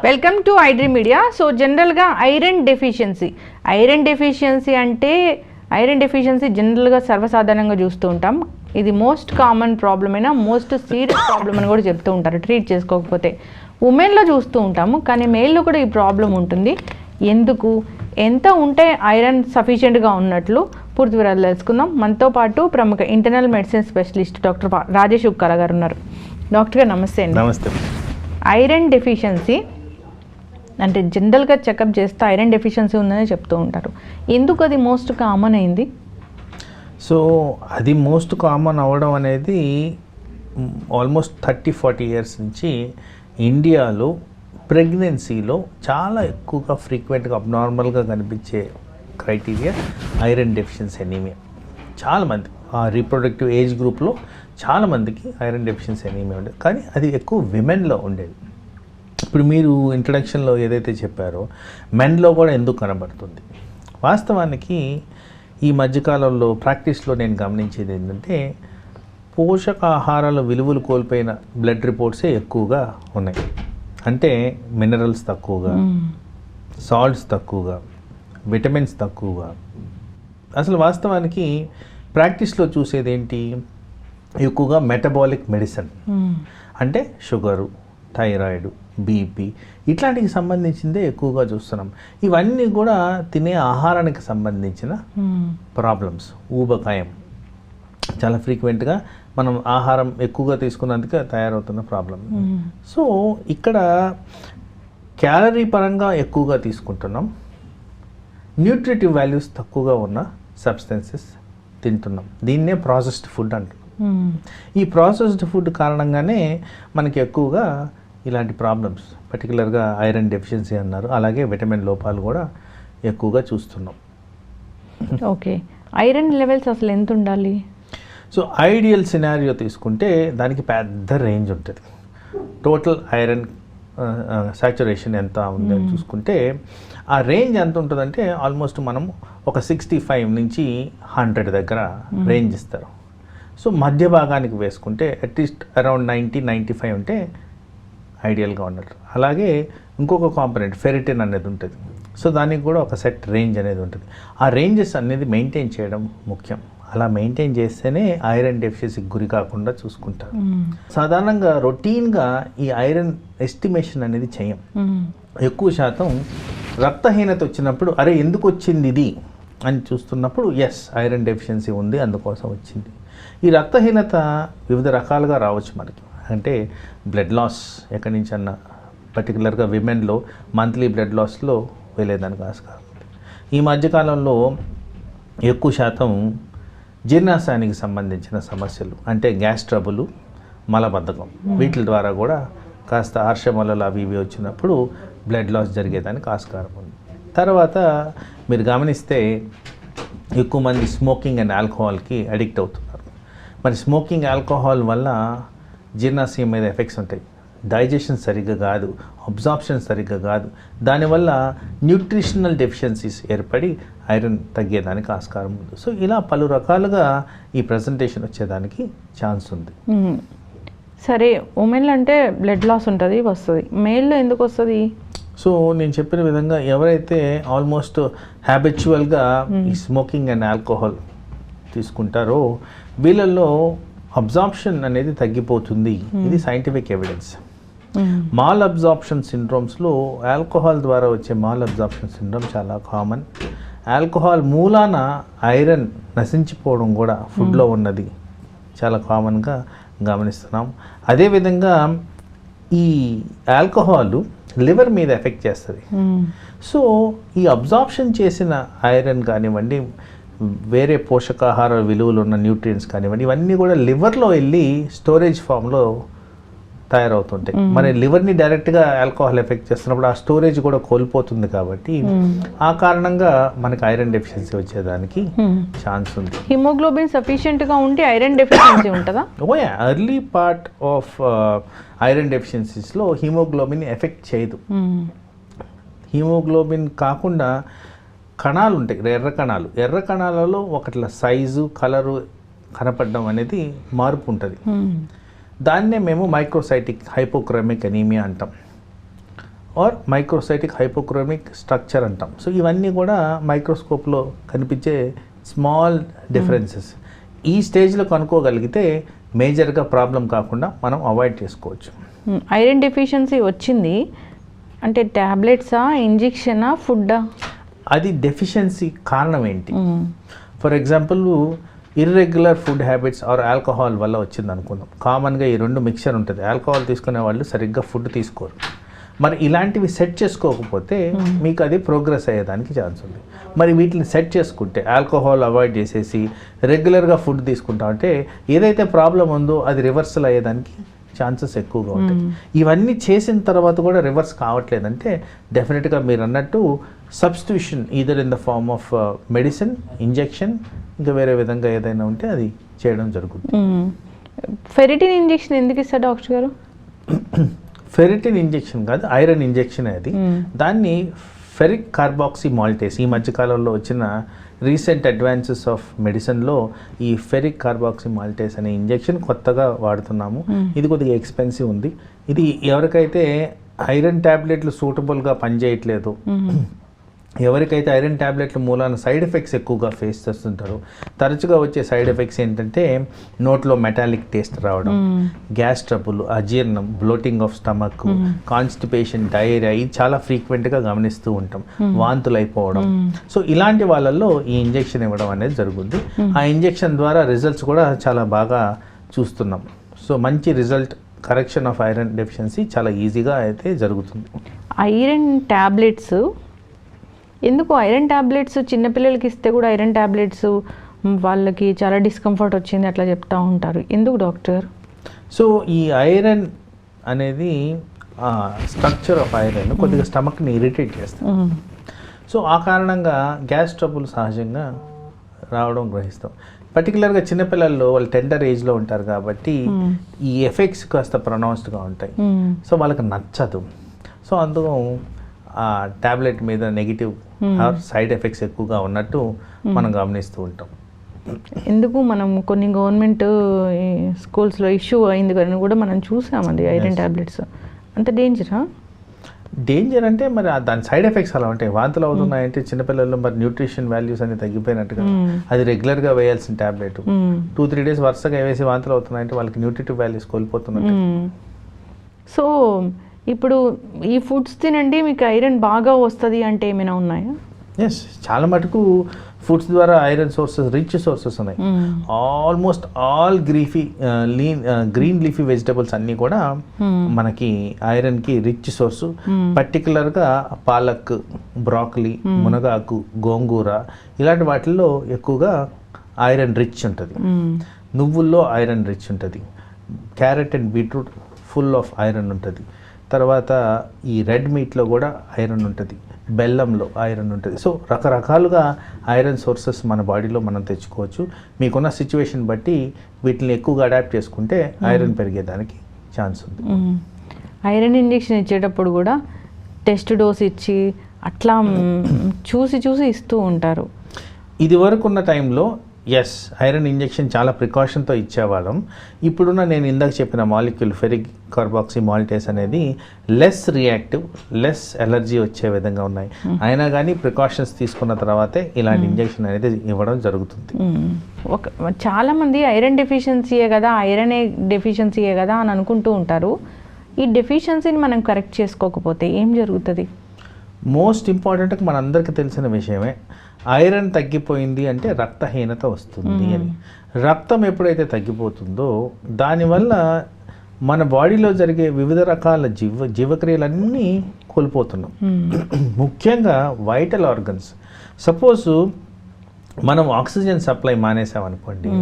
Welcome to iDream media. So జనరల్గా iron deficiency అంటే iron deficiency జనరల్గా సర్వసాధారణంగా చూస్తూ ఉంటాం. ఇది మోస్ట్ కామన్ ప్రాబ్లం అయినా మోస్ట్ సీరియస్ ప్రాబ్లం అని కూడా చెప్తూ ఉంటారు ట్రీట్ చేసుకోకపోతే. ఉమెన్లో చూస్తూ ఉంటాము, కానీ మేల్లో కూడా ఈ ప్రాబ్లం ఉంటుంది. ఎందుకు, ఎంత ఉంటే ఐరన్ సఫిషియెంట్గా ఉన్నట్లు పూర్తి వివరాలు తెలుసుకుందాం. మనతో పాటు ప్రముఖ internal medicine specialist doctor Rajesh Ukkala గారు ఉన్నారు. డాక్టర్ గారు నమస్తే అండి. నమస్తే. ఐరన్ డెఫిషియన్సీ అంటే జనరల్గా చెకప్ చేస్తే ఐరన్ డెఫిషియన్సీ ఉందని చెప్తూ ఉంటారు. ఎందుకు అది మోస్ట్ కామన్ అయింది? సో అది మోస్ట్ కామన్ అవ్వడం అనేది ఆల్మోస్ట్ 30-40 ఇయర్స్ నుంచి ఇండియాలో ప్రెగ్నెన్సీలో చాలా ఎక్కువగా ఫ్రీక్వెంట్గా అబ్నార్మల్గా కనిపించే క్రైటీరియా ఐరన్ డెఫిషియన్సీ ఎనీమియా. చాలామంది ఆ రీప్రొడక్టివ్ ఏజ్ గ్రూప్లో చాలామందికి ఐరన్ డెఫిషియన్సీ ఎనీమియా ఉండేది, కానీ అది ఎక్కువ విమెన్లో ఉండేది. ఇప్పుడు మీరు ఇంట్రడక్షన్లో ఏదైతే చెప్పారో మెన్లో కూడా ఎందుకు కనబడుతుంది, వాస్తవానికి ఈ మధ్యకాలంలో ప్రాక్టీస్లో నేను గమనించేది ఏంటంటే పోషకాహారాల విలువలు కోల్పోయిన బ్లడ్ రిపోర్ట్సే ఎక్కువగా ఉన్నాయి. అంటే మినరల్స్ తక్కువగా, సాల్ట్స్ తక్కువగా, విటమిన్స్ తక్కువగా. అసలు వాస్తవానికి ప్రాక్టీస్లో చూసేది ఏంటి, ఎక్కువగా మెటబాలిక్ మెడిసిన్ అంటే షుగరు, థైరాయిడ్, బీపీ ఇట్లాంటికి సంబంధించిందే ఎక్కువగా చూస్తున్నాం. ఇవన్నీ కూడా తినే ఆహారానికి సంబంధించిన ప్రాబ్లమ్స్. ఊబకాయం చాలా ఫ్రీక్వెంట్గా మనం ఆహారం ఎక్కువగా తీసుకున్నందుకే తయారవుతున్న ప్రాబ్లం. సో ఇక్కడ క్యాలరీ పరంగా ఎక్కువగా తీసుకుంటున్నాం, న్యూట్రిటివ్ వాల్యూస్ తక్కువగా ఉన్న సబ్స్టెన్సెస్ తింటున్నాం. దీన్నే ప్రాసెస్డ్ ఫుడ్ అంటున్నాం. ఈ ప్రాసెస్డ్ ఫుడ్ కారణంగానే మనకి ఎక్కువగా ఇలాంటి ప్రాబ్లమ్స్, పర్టికులర్గా ఐరన్ డెఫిషియన్సీ అన్నారు, అలాగే విటమిన్ లోపాలు కూడా ఎక్కువగా చూస్తున్నాం. ఓకే, ఐరన్ లెవెల్స్ అసలు ఎంత ఉండాలి? సో ఐడియల్ సినారియో తీసుకుంటే దానికి పెద్ద రేంజ్ ఉంటుంది. టోటల్ ఐరన్ సాచురేషన్ ఎంత ఉందని చూసుకుంటే ఆ రేంజ్ ఎంత ఉంటుందంటే ఆల్మోస్ట్ మనం ఒక 65 నుంచి 100 దగ్గర రేంజ్ ఇస్తారు. సో మధ్య భాగానికి వేసుకుంటే అట్లీస్ట్ అరౌండ్ 90-95 ఉంటే ఐడియల్గా ఉన్నట్టు. అలాగే ఇంకొక కాంపనెంట్ ఫెరిటిన్ అనేది ఉంటుంది. సో దానికి కూడా ఒక సెట్ రేంజ్ అనేది ఉంటుంది. ఆ రేంజెస్ అనేది మెయింటైన్ చేయడం ముఖ్యం. అలా మెయింటైన్ చేస్తేనే ఐరన్ డెఫిషియన్సీకి గురి కాకుండా చూసుకుంటారు. సాధారణంగా రొటీన్గా ఈ ఐరన్ ఎస్టిమేషన్ అనేది చేయం. ఎక్కువ శాతం రక్తహీనత వచ్చినప్పుడు అరే ఎందుకు వచ్చింది ఇది అని చూస్తున్నప్పుడు ఎస్ ఐరన్ డెఫిషియన్సీ ఉంది, అందుకోసం వచ్చింది. ఈ రక్తహీనత వివిధ రకాలుగా రావచ్చు మనకి. అంటే బ్లడ్ లాస్ ఎక్కడి నుంచి అన్న, పర్టికులర్గా విమెన్లో మంత్లీ బ్లడ్ లాస్లో వెళ్ళేదానికి ఆస్కారం ఉంది. ఈ మధ్యకాలంలో ఎక్కువ శాతం జీర్ణాశయానికి సంబంధించిన సమస్యలు అంటే గ్యాస్ ట్రబుల్, మలబద్ధకం, వీటి ద్వారా కూడా కాస్త ఆర్షమలలు అవి ఇవి వచ్చినప్పుడు బ్లడ్ లాస్ జరిగేదానికి ఆస్కారం ఉంది. తర్వాత మీరు గమనిస్తే ఎక్కువ మంది స్మోకింగ్ అండ్ ఆల్కహాల్కి అడిక్ట్ అవుతున్నారు. మరి స్మోకింగ్, ఆల్కహాల్ వల్ల జీర్ణాశయం మీద ఎఫెక్ట్స్ ఉంటాయి. డైజెషన్ సరిగ్గా కాదు, అబ్జార్ప్షన్ సరిగ్గా కాదు. దానివల్ల న్యూట్రిషనల్ డెఫిషియన్సీస్ ఏర్పడి ఐరన్ తగ్గేదానికి ఆస్కారం ఉంది. సో ఇలా పలు రకాలుగా ఈ ప్రజెంటేషన్ వచ్చేదానికి ఛాన్స్ ఉంది. సరే, ఉమెన్లో అంటే బ్లడ్ లాస్ ఉంటుంది, వస్తుంది. మేల్లో ఎందుకు వస్తుంది? సో నేను చెప్పిన విధంగా ఎవరైతే ఆల్మోస్ట్ హ్యాబిచువల్గా ఈ స్మోకింగ్ అండ్ ఆల్కహాల్ తీసుకుంటారో వీళ్ళల్లో అబ్జార్ప్షన్ అనేది తగ్గిపోతుంది. ఇది సైంటిఫిక్ ఎవిడెన్స్. మాల్ అబ్జార్ప్షన్ సిండ్రోమ్స్లో ఆల్కహాల్ ద్వారా వచ్చే మాల్ అబ్జార్ప్షన్ సిండ్రోమ్ చాలా కామన్. ఆల్కహాల్ మూలాన ఐరన్ నశించిపోవడం కూడా ఫుడ్లో ఉన్నది చాలా కామన్గా గమనిస్తున్నాం. అదేవిధంగా ఈ ఆల్కహాల్ లివర్ మీద ఎఫెక్ట్ చేస్తుంది. సో ఈ అబ్జార్ప్షన్ చేసిన ఐరన్ కానివ్వండి, వేరే పోషకాహార విలువలు ఉన్న న్యూట్రియంట్స్ కానివ్వండి, ఇవన్నీ కూడా లివర్లో వెళ్ళి స్టోరేజ్ ఫామ్లో తయారవుతుంటాయి. మరి లివర్ని డైరెక్ట్గా ఆల్కహాల్ ఎఫెక్ట్ చేస్తున్నప్పుడు ఆ స్టోరేజ్ కూడా కోల్పోతుంది. కాబట్టి ఆ కారణంగా మనకి ఐరన్ డెఫిషియన్సీ వచ్చేదానికి ఛాన్స్ ఉంది. హిమోగ్లోబిన్ సఫిషియెంట్గా ఉంటే ఐరన్ డెఫిషియన్సీ ఉంటుందా? ఓయా, ఎర్లీ పార్ట్ ఆఫ్ ఐరన్ డెఫిషియన్సీస్లో హిమోగ్లోబిన్ ఎఫెక్ట్ చేయదు. హిమోగ్లోబిన్ కాకుండా కణాలు ఉంటాయి, ఎర్ర కణాలలో ఒకట్ల సైజు, కలరు కనపడడం అనేది మార్పు ఉంటుంది. దాన్నే మేము మైక్రోసైటిక్ హైపోక్రోమిక్ అనీమియా అంటాం. ఆర్ మైక్రోసైటిక్ హైపోక్రోమిక్ స్ట్రక్చర్ అంటాం. సో ఇవన్నీ కూడా మైక్రోస్కోప్లో కనిపించే స్మాల్ డిఫరెన్సెస్. ఈ స్టేజ్లో కనుక్కోగలిగితే మేజర్గా ప్రాబ్లం కాకుండా మనం అవాయిడ్ చేసుకోవచ్చు. ఐరన్ డెఫిషియన్సీ వచ్చింది అంటే ట్యాబ్లెట్సా, ఇంజెక్షనా, ఫుడ్డా? అది డెఫిషియన్సీ కారణం ఏంటి? For example irregular food habits or alcohol వల్ల వచ్చింది అనుకుందాం. కామన్గా ఈ రెండు మిక్చర్ ఉంటుంది. ఆల్కహాల్ తీసుకునే వాళ్ళు సరిగ్గా ఫుడ్ తీసుకోరు. మరి ఇలాంటివి సెట్ చేసుకోకపోతే మీకు అది ప్రోగ్రెస్ అయ్యేదానికి ఛాన్స్ ఉంది. మరి వీటిని సెట్ చేసుకుంటే ఆల్కహాల్ అవాయిడ్ చేసేసి రెగ్యులర్గా ఫుడ్ తీసుకుంటా అంటే ఏదైతే ప్రాబ్లం ఉందో అది రివర్సల్ అయ్యేదానికి ఛాన్సెస్ ఎక్కువగా ఉంటాయి. ఇవన్నీ చేసిన తర్వాత కూడా రివర్స్ కావట్లేదంటే డెఫినెట్గా మీరు అన్నట్టు substitution either in the form of medicine, injection, ఇంకా వేరే విధంగా ఏదైనా ఉంటే అది చేయడం జరుగుతుంది. ఫెరిటిన్ ఇంజెక్షన్ ఎందుకు ఇస్తారు డాక్టర్ గారు? ఫెరిటిన్ ఇంజెక్షన్ కాదు, ఐరన్ ఇంజెక్షన్ అది. దాన్ని ఫెరిక్ కార్బాక్సీ మాల్టేస్, ఈ మధ్యకాలంలో వచ్చిన రీసెంట్ అడ్వాన్సెస్ ఆఫ్ మెడిసిన్లో ఈ ఫెరిక్ కార్బాక్సీ మాల్టేస్ అనే ఇంజెక్షన్ కొత్తగా వాడుతున్నాము. ఇది కొద్దిగా ఎక్స్పెన్సివ్ ఉంది. ఇది ఎవరికైతే ఐరన్ ట్యాబ్లెట్లు సూటబుల్గా పనిచేయట్లేదు, ఎవరికైతే ఐరన్ ట్యాబ్లెట్ల మూలాన సైడ్ ఎఫెక్ట్స్ ఎక్కువగా ఫేస్ చేస్తుంటారో, తరచుగా వచ్చే సైడ్ ఎఫెక్ట్స్ ఏంటంటే నోట్లో మెటాలిక్ టేస్ట్ రావడం, గ్యాస్ ట్రబుల్, అజీర్ణం, bloating of stomach, constipation, diarrhoea, ఇది చాలా ఫ్రీక్వెంట్గా గమనిస్తూ ఉంటాం. వాంతులు అయిపోవడం. సో ఇలాంటి వాళ్ళల్లో ఈ ఇంజెక్షన్ ఇవ్వడం అనేది జరుగుతుంది. ఆ ఇంజెక్షన్ ద్వారా రిజల్ట్స్ కూడా చాలా బాగా చూస్తున్నాం. సో మంచి result, correction of iron deficiency చాలా ఈజీగా అయితే జరుగుతుంది. ఐరన్ ట్యాబ్లెట్స్ ఎందుకు? ఐరన్ ట్యాబ్లెట్స్ చిన్నపిల్లలకి ఇస్తే కూడా ఐరన్ ట్యాబ్లెట్స్ వాళ్ళకి చాలా డిస్కంఫర్ట్ వచ్చింది అట్లా చెప్తూ ఉంటారు. ఎందుకు డాక్టర్? సో ఈ ఐరన్ అనేది స్ట్రక్చర్ ఆఫ్ ఐరన్ కొద్దిగా స్టమక్ని ఇరిటేట్ చేస్తుంది. సో ఆ కారణంగా గ్యాస్ ట్రబుల్ సహజంగా రావడం గ్రహిస్తాం. పర్టికులర్గా చిన్నపిల్లల్లో వాళ్ళు టెండర్ ఏజ్లో ఉంటారు కాబట్టి ఈ ఎఫెక్ట్స్ కాస్త ప్రొనౌన్స్డ్గా ఉంటాయి. సో వాళ్ళకి నచ్చదు. సో అందులో ఆ ట్యాబ్లెట్ మీద నెగిటివ్ సైడ్ ఎఫెక్ట్స్ ఎక్కువగా ఉన్నట్టు మనం గమనిస్తూ ఉంటాం. ఎందుకు మనం కొన్ని గవర్నమెంట్ స్కూల్స్లో ఇష్యూ అయింది కానీ కూడా మనం చూసామండి ఐరన్ ట్యాబ్లెట్స్. అంత డేంజరా? డేంజర్ అంటే మరి దాని సైడ్ ఎఫెక్ట్స్ అలా ఉంటాయి. వాంతులు అవుతున్నాయంటే చిన్నపిల్లల్లో మరి న్యూట్రిషన్ వాల్యూస్ అన్ని తగ్గిపోయినట్టుగా, అది రెగ్యులర్గా వేయాల్సిన ట్యాబ్లెట్ 2-3 days వరుసగా వేసి వాంతులు అవుతున్నాయంటే వాళ్ళకి న్యూట్రిటివ్ వాల్యూస్ కోల్పోతున్నట్టు. సో ఇప్పుడు ఈ ఫుడ్స్ తినండి మీకు ఐరన్ బాగా వస్తుంది అంటే ఏమైనా ఉన్నాయా? ఎస్, చాలా మటుకు ఫుడ్స్ ద్వారా ఐరన్ సోర్సెస్, రిచ్ సోర్సెస్ ఉన్నాయి. Almost all green leafy vegetables అన్నీ కూడా మనకి ఐరన్కి రిచ్ సోర్సు. పర్టికులర్గా పాలక్, బ్రాకలీ, మునగాకు, గోంగూర ఇలాంటి వాటిల్లో ఎక్కువగా ఐరన్ రిచ్ ఉంటుంది. నువ్వుల్లో ఐరన్ రిచ్ ఉంటుంది. Carrot and beetroot full of iron ఉంటుంది. తర్వాత ఈ రెడ్ మీట్లో కూడా ఐరన్ ఉంటుంది, బెల్లంలో ఐరన్ ఉంటుంది. సో రకరకాలుగా ఐరన్ సోర్సెస్ మన బాడీలో మనం తెచ్చుకోవచ్చు. మీకున్న సిచ్యువేషన్ బట్టి వీటిని ఎక్కువగా అడాప్ట్ చేసుకుంటే ఐరన్ పెరిగేదానికి ఛాన్స్ ఉంది. ఐరన్ ఇంజెక్షన్ ఇచ్చేటప్పుడు కూడా టెస్ట్ డోస్ ఇచ్చి అట్లా చూసి ఇస్తూ ఉంటారు. ఇది వరకు ఉన్న టైంలో ఎస్, ఐరన్ ఇంజెక్షన్ చాలా ప్రికాషన్తో ఇచ్చేవాళ్ళం. ఇప్పుడున్న నేను ఇందాక చెప్పిన మాలిక్యూల్ ఫెరిక్ కార్బాక్సీ మాల్టేస్ అనేది లెస్ రియాక్టివ్, లెస్ ఎలర్జీ వచ్చే విధంగా ఉన్నాయి. అయినా కానీ ప్రికాషన్స్ తీసుకున్న తర్వాతే ఇలాంటి ఇంజెక్షన్ అనేది ఇవ్వడం జరుగుతుంది. చాలామంది ఐరన్ డెఫిషియన్సీయే కదా అని అనుకుంటూ ఉంటారు. ఈ డెఫిషియన్సీని మనం కరెక్ట్ చేసుకోకపోతే ఏం జరుగుతుంది? మోస్ట్ ఇంపార్టెంట్ మనందరికీ తెలిసిన విషయమే, ఐరన్ తగ్గిపోయింది అంటే రక్తహీనత వస్తుంది అని. రక్తం ఎప్పుడైతే తగ్గిపోతుందో దానివల్ల మన బాడీలో జరిగే వివిధ రకాల జీవక్రియలన్నీ కోల్పోతున్నాం. ముఖ్యంగా వైటల్ ఆర్గన్స్. సపోజ్ మనం ఆక్సిజన్ సప్లై మానేసామనుకోండి,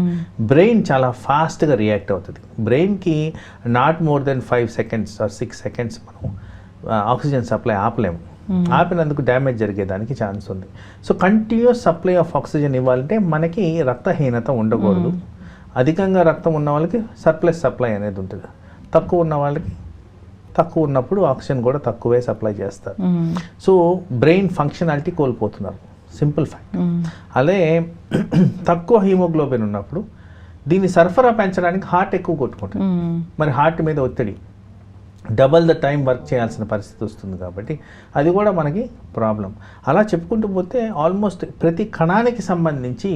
బ్రెయిన్ చాలా ఫాస్ట్గా రియాక్ట్ అవుతుంది. బ్రెయిన్కి not more than 5 seconds or 6 seconds మనం ఆక్సిజన్ సప్లై ఆపలేము. ఆపినందుకు డ్యామేజ్ జరిగేదానికి ఛాన్స్ ఉంది. So continuous supply of oxygen ఇవ్వాలంటే మనకి రక్తహీనత ఉండకూడదు. అధికంగా రక్తం ఉన్న వాళ్ళకి సర్ప్లస్ సప్లై అనేది ఉంటుంది. తక్కువ ఉన్న వాళ్ళకి తక్కువ ఉన్నప్పుడు ఆక్సిజన్ కూడా తక్కువే సప్లై చేస్తారు. సో బ్రెయిన్ ఫంక్షనాలిటీ కోల్పోతున్నారు, సింపుల్ ఫ్యాక్ట్. అదే తక్కువ హీమోగ్లోబిన్ ఉన్నప్పుడు దీన్ని సరఫరా పెంచడానికి హార్ట్ ఎక్కువ కొట్టుకుంటుంది. మరి హార్ట్ మీద ఒత్తిడి, డబల్ ద టైం వర్క్ చేయాల్సిన పరిస్థితి వస్తుంది కాబట్టి అది కూడా మనకి ప్రాబ్లం. అలా చెప్పుకుంటూ పోతే ఆల్మోస్ట్ ప్రతి కణానికి సంబంధించి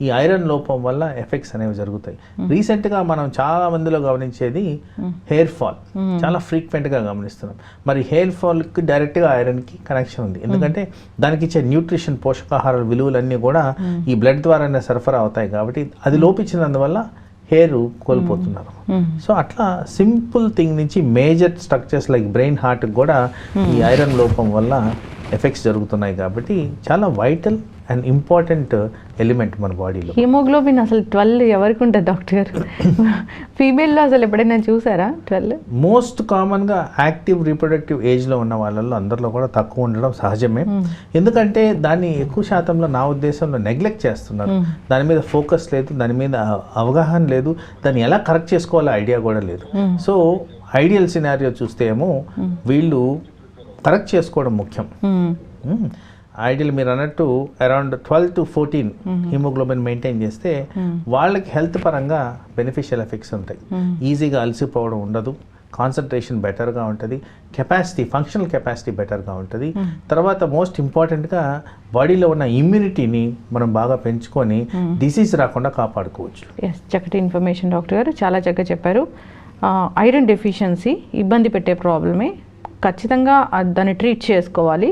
ఈ ఐరన్ లోపం వల్ల ఎఫెక్ట్స్ అనేవి జరుగుతాయి. రీసెంట్గా మనం చాలా మందిలో గమనించేది హెయిర్ ఫాల్, చాలా ఫ్రీక్వెంట్గా గమనిస్తున్నాం. మరి హెయిర్ ఫాల్కి డైరెక్ట్గా ఐరన్కి కనెక్షన్ ఉంది, ఎందుకంటే దానికి ఇచ్చే న్యూట్రిషన్, పోషకాహార విలువలన్నీ కూడా ఈ బ్లడ్ ద్వారానే సరఫరా అవుతాయి కాబట్టి అది లోపించినందువల్ల హెయిర్ కోల్పోతున్నారు. సో అట్లా సింపుల్ థింగ్ నుంచి major structures like brain, heart కూడా ఈ ఐరన్ లోపం వల్ల ఎఫెక్ట్స్ జరుగుతున్నాయి కాబట్టి చాలా వైటల్ అండ్ ఇంపార్టెంట్ ఎలిమెంట్ మన బాడీలో. హిమోగ్లోబిన్ అసలు 12 ఎవరికి ఉంటుంది డాక్టర్ గారు? ఫీమేల్లో అసలు ఎప్పుడైనా చూసారా 12? మోస్ట్ కామన్గా యాక్టివ్ రీప్రొడక్టివ్ ఏజ్లో ఉన్న వాళ్ళల్లో అందరిలో కూడా తక్కువ ఉండడం సహజమే. ఎందుకంటే దాన్ని ఎక్కువ శాతంలో నా ఉద్దేశంలో నెగ్లెక్ట్ చేస్తున్నారు. దాని మీద ఫోకస్ లేదు, దాని మీద అవగాహన లేదు, దాన్ని ఎలా కరెక్ట్ చేసుకోవాలో ఐడియా కూడా లేదు. సో ఐడియల్ సినారియో చూస్తే ఏమో వీళ్ళు కరెక్ట్ చేసుకోవడం ముఖ్యం. ఐడియల్ మీరు అన్నట్టు అరౌండ్ 12 to 14 హిమోగ్లోబిన్ మెయింటైన్ చేస్తే వాళ్ళకి హెల్త్ పరంగా బెనిఫిషియల్ ఎఫెక్ట్స్ ఉంటాయి. ఈజీగా అలసిపోవడం ఉండదు, కాన్సన్ట్రేషన్ బెటర్గా ఉంటుంది, కెపాసిటీ, ఫంక్షనల్ కెపాసిటీ బెటర్గా ఉంటుంది. తర్వాత మోస్ట్ ఇంపార్టెంట్గా బాడీలో ఉన్న ఇమ్యూనిటీని మనం బాగా పెంచుకొని డిసీజ్ రాకుండా కాపాడుకోవచ్చు. ఎస్, చక్కటి ఇన్ఫర్మేషన్ డాక్టర్ గారు, చాలా చక్కగా చెప్పారు. ఐరన్ డెఫిషియన్సీ ఇబ్బంది పెట్టే ప్రాబ్లమే, ఖచ్చితంగా దాన్ని ట్రీట్ చేసుకోవాలి,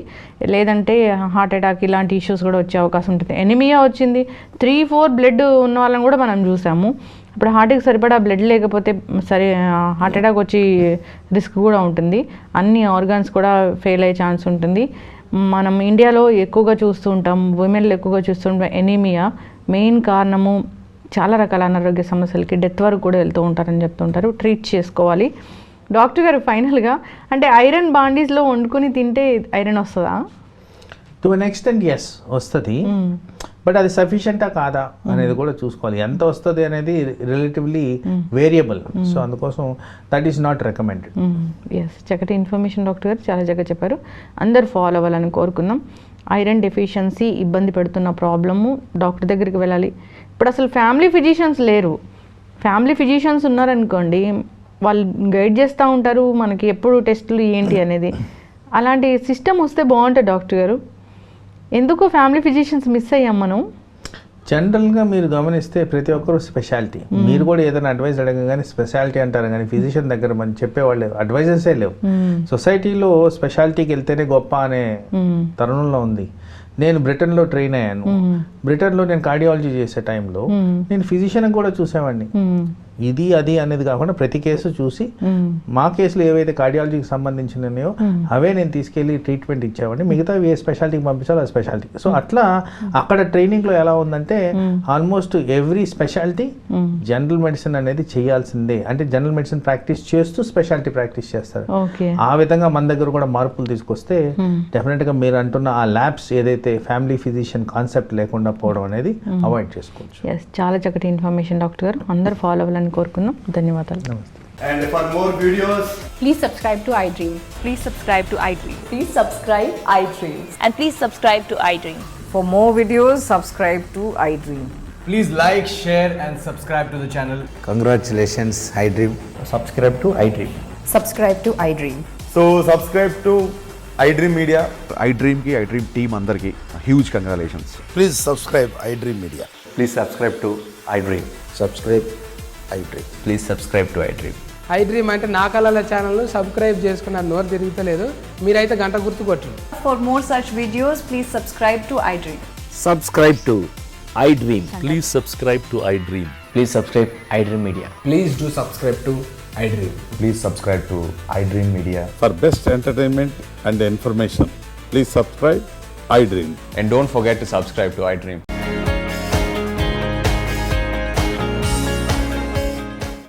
లేదంటే హార్ట్ అటాక్ ఇలాంటి ఇష్యూస్ కూడా వచ్చే అవకాశం ఉంటుంది. ఎనిమియా వచ్చింది, 3-4 బ్లడ్ ఉన్న వాళ్ళని కూడా మనం చూసాము. ఇప్పుడు హార్ట్కి సరిపడా బ్లడ్ లేకపోతే హార్ట్ అటాక్ వచ్చి రిస్క్ కూడా ఉంటుంది, అన్ని ఆర్గాన్స్ కూడా ఫెయిల్ అయ్యే ఛాన్స్ ఉంటుంది. మనం ఇండియాలో ఎక్కువగా చూస్తూ ఉంటాం, ఉమెన్లో ఎక్కువగా చూస్తుంటాం ఎనీమియా. మెయిన్ కారణము చాలా రకాల అనారోగ్య సమస్యలకి డెత్ వరకు కూడా వెళ్తూ ఉంటారని చెప్తుంటారు. ట్రీట్ చేసుకోవాలి. డాక్టర్ గారు ఫైనల్గా, అంటే ఐరన్ బాండీస్లో వండుకొని తింటే ఐరన్ వస్తుందా? టు అన్ ఎక్స్టెంట్ ఎస్ వస్తుంది, బట్ అది సఫిషియెంటా కాదా అనేది కూడా చూసుకోవాలి. ఎంత వస్తుంది అనేది రిలేటివ్లీ వేరియబుల్, సో అందుకోసం that is not recommended. Yes, చక్కటి ఇన్ఫర్మేషన్ డాక్టర్ గారు, చాలా చక్కగా చెప్పారు. అందరు ఫాలో అవ్వాలని కోరుకుందాం. ఐరన్ డెఫిషియన్సీ ఇబ్బంది పెడుతున్న ప్రాబ్లము డాక్టర్ దగ్గరికి వెళ్ళాలి. ఇప్పుడు అసలు ఫ్యామిలీ ఫిజిషియన్స్ లేరు. ఫ్యామిలీ ఫిజిషియన్స్ ఉన్నారనుకోండి, వాళ్ళు గైడ్ చేస్తూ ఉంటారు మనకి ఎప్పుడు టెస్టులు ఏంటి అనేది. అలాంటి సిస్టమ్ వస్తే బాగుంటుంది డాక్టర్ గారు. ఎందుకు ఫ్యామిలీ ఫిజిషియన్స్ మిస్ అయ్యాం మనం? జనరల్గా మీరు గమనిస్తే ప్రతి ఒక్కరు స్పెషాలిటీ, మీరు కూడా ఏదైనా అడ్వైస్ అడగగానే స్పెషాలిటీ అంటారు, కానీ ఫిజిషియన్ దగ్గర మనం చెప్పేవాళ్ళు లేవు, అడ్వైజర్సే లేవు. సొసైటీలో స్పెషాలిటీకి వెళ్తేనే గొప్ప అనే తరుణంలో ఉంది. నేను బ్రిటన్లో ట్రైన్ అయ్యాను. బ్రిటన్లో నేను కార్డియాలజీ చేసే టైంలో నేను ఫిజిషియన్ కూడా చూసేవాడిని. ఇది అది అనేది కాకుండా ప్రతి కేసు చూసి మా కేసులు ఏవైతే కార్డియాలజీకి సంబంధించినయో అవే నేను తీసుకెళ్ళి ట్రీట్మెంట్ ఇచ్చేవాడిని. మిగతా ఏ స్పెషాలిటీకి పంపించాలో ఆ స్పెషాలిటీ. సో అట్లా అక్కడ ట్రైనింగ్లో ఎలా ఉందంటే almost every speciality general medicine అనేది చేయాల్సిందే, అంటే జనరల్ మెడిసిన్ ప్రాక్టీస్ చేస్తూ స్పెషాలిటీ ప్రాక్టీస్ చేస్తారు. ఆ విధంగా మన దగ్గర కూడా మార్పులు తీసుకొస్తే డెఫినెట్గా మీరు అంటున్న ఆ ల్యాబ్స్ ఏదైతే ఫ్యామిలీ ఫిజిషియన్ కాన్సెప్ట్ లేకుండా పోవడం అనేది అవాయిడ్ చేసుకోవచ్చు. చాలా చక్కటి ఇన్ఫర్మేషన్ డాక్టర్ గారు, అందరూ ఫాలో అవ్వాలని కోరుకుందాం. ధన్యవాదాలు. నమస్తే. And for more videos, please subscribe to iDream. Please subscribe to iDream. Please subscribe iDream. And please subscribe to iDream. For more videos, subscribe to iDream. please like, share and subscribe to the channel. Congratulations, iDream. Subscribe to iDream. Subscribe to iDream. So subscribe to iDream Media. iDream की iDream team अंदर की huge congratulations. Please subscribe iDream Media. Please subscribe to iDream. Subscribe iDream. Please subscribe to iDream. iDream అంటే నా కళల ఛానల్ను subscribe చేసుకున్న నోరు తిరుగుతలేదు, మీరైతే గంట గుర్తు కొట్టండి. For more such videos, please subscribe to iDream. Subscribe to iDream. Please subscribe to iDream. Please subscribe iDream Media. Please do subscribe to iDream. Please subscribe to iDream Media. For best entertainment and information, please subscribe iDream. And don't forget to subscribe to iDream.